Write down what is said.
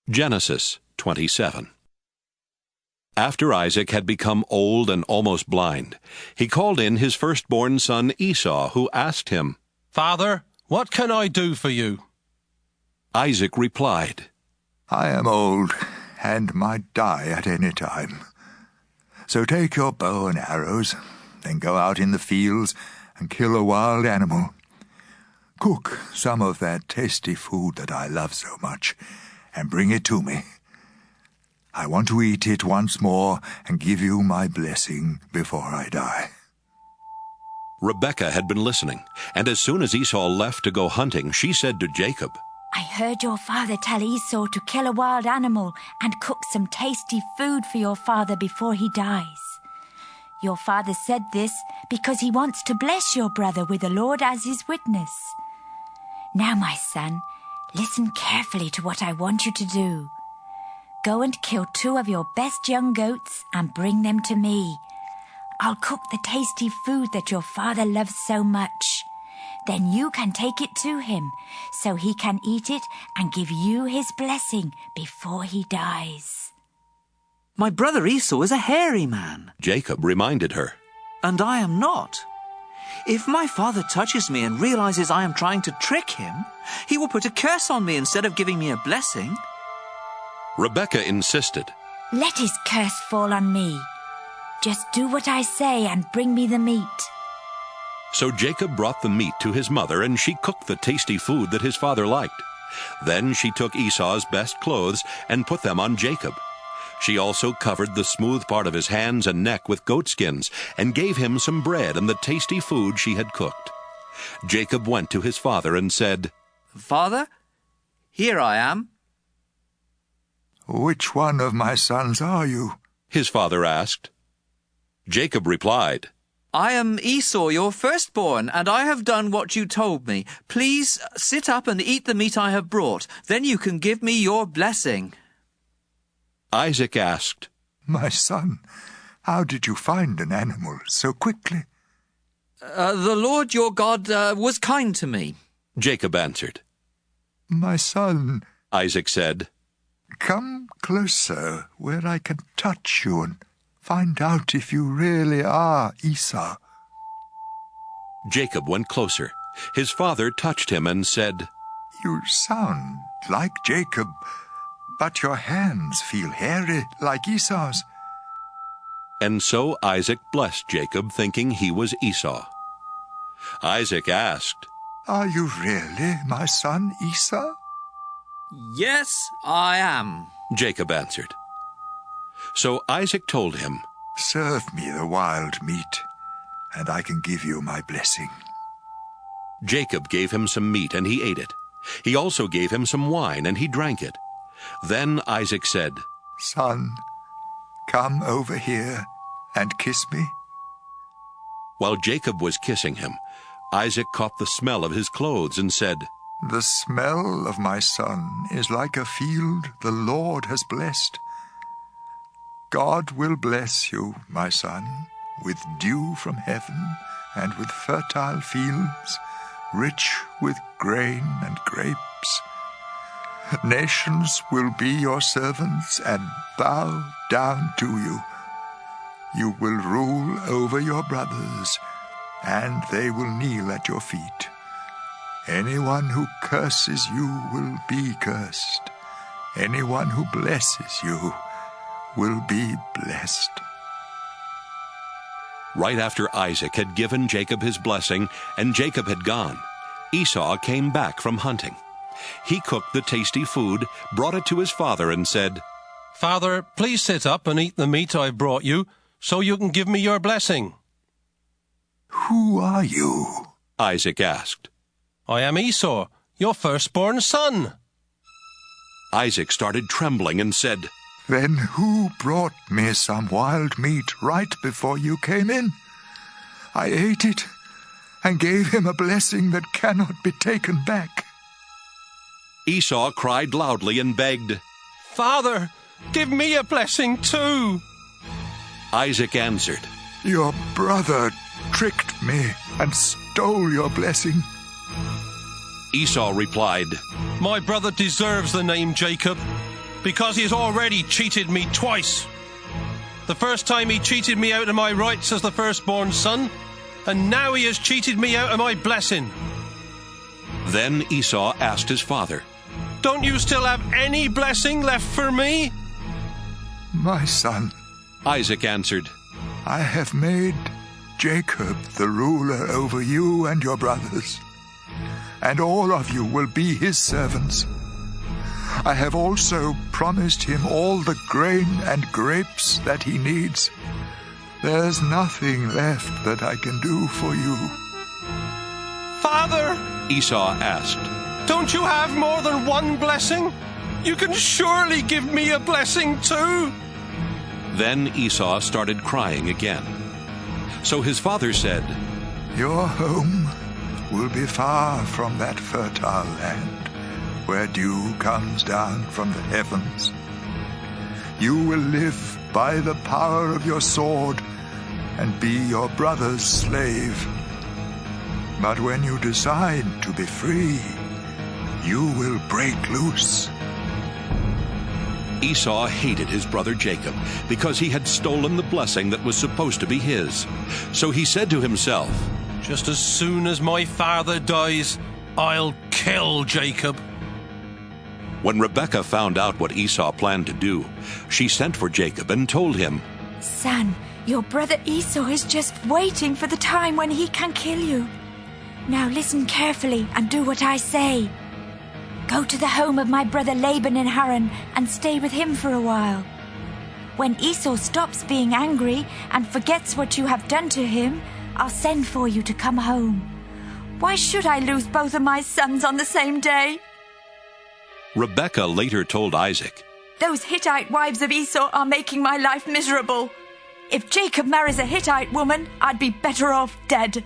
Genesis 27. After Isaac had become old and almost blind, he called in his firstborn son Esau, who asked him, "Father, what can I do for you?" Isaac replied, I am old and might die at any time. So take your bow and arrows, then go out in the fields and kill a wild animal. Cook some of that tasty food that I love so much, and bring it to me. I want to eat it once more and give you my blessing before I die. Rebekah had been listening, and as soon as Esau left to go hunting, she said to Jacob, I heard your father tell Esau to kill a wild animal and cook some tasty food for your father before he dies. Your father said this because he wants to bless your brother with the Lord as his witness. Now, my son, listen carefully to what I want you to do. Go and kill 2 of your best young goats and bring them to me. I'll cook the tasty food that your father loves so much. Then you can take it to him, so he can eat it and give you his blessing before he dies. My brother Esau is a hairy man. Jacob reminded her, And I am not. If my father touches me and realizes I am trying to trick him, he will put a curse on me instead of giving me a blessing. Rebekah insisted, Let his curse fall on me. Just do what I say and bring me the meat. So Jacob brought the meat to his mother, and she cooked the tasty food that his father liked. Then she took Esau's best clothes and put them on Jacob. She also covered the smooth part of his hands and neck with goatskins, and gave him some bread and the tasty food she had cooked. Jacob went to his father and said, Father, here I am. Which one of my sons are you? His father asked. Jacob replied, I am Esau, your firstborn, and I have done what you told me. Please sit up and eat the meat I have brought. Then you can give me your blessing. Isaac asked, My son, how did you find an animal so quickly? The Lord your God was kind to me. Jacob answered. My son, Isaac said, come closer where I can touch you and find out if you really are Esau. Jacob went closer. His father touched him and said, You sound like Jacob, but your hands feel hairy like Esau's. And so Isaac blessed Jacob, thinking he was Esau. Isaac asked, Are you really my son Esau? Yes, I am. Jacob answered. So Isaac told him, Serve me the wild meat, and I can give you my blessing. Jacob gave him some meat, and he ate it. He also gave him some wine, and he drank it. Then Isaac said, Son, come over here and kiss me. While Jacob was kissing him, Isaac caught the smell of his clothes and said, The smell of my son is like a field the Lord has blessed. God will bless you, my son, with dew from heaven and with fertile fields, rich with grain and grapes. Nations will be your servants and bow down to you. You will rule over your brothers, and they will kneel at your feet. Anyone who curses you will be cursed. Anyone who blesses you will be blessed. Right after Isaac had given Jacob his blessing and Jacob had gone, Esau came back from hunting. He cooked the tasty food, brought it to his father, and said, "Father, please sit up and eat the meat I brought you, so you can give me your blessing." Who are you? Isaac asked. "I am Esau, your firstborn son." Isaac started trembling and said, Then who brought me some wild meat right before you came in? I ate it and gave him a blessing that cannot be taken back. Esau cried loudly and begged, "Father, give me a blessing too." Isaac answered, Your brother tricked me and stole your blessing. Esau replied, "My brother deserves the name Jacob. because he has already cheated me twice. The first time he cheated me out of my rights as the firstborn son, and now he has cheated me out of my blessing. Then Esau asked his father, Don't you still have any blessing left for me? My son, Isaac answered, I have made Jacob the ruler over you and your brothers, and all of you will be his servants. I have also promised him all the grain and grapes that he needs. There's nothing left that I can do for you. Father, Esau asked, don't you have more than one blessing? You can surely give me a blessing too. Then Esau started crying again. So his father said, Your home will be far from that fertile land, where dew comes down from the heavens. You will live by the power of your sword and be your brother's slave. But when you decide to be free, you will break loose. Esau hated his brother Jacob because he had stolen the blessing that was supposed to be his. So he said to himself, Just as soon as my father dies, I'll kill Jacob. When Rebekah found out what Esau planned to do, she sent for Jacob and told him, Son, your brother Esau is just waiting for the time when he can kill you. Now listen carefully and do what I say. Go to the home of my brother Laban in Haran and stay with him for a while. When Esau stops being angry and forgets what you have done to him, I'll send for you to come home. Why should I lose both of my sons on the same day? Rebekah later told Isaac, Those Hittite wives of Esau are making my life miserable. If Jacob marries a Hittite woman, I'd be better off dead.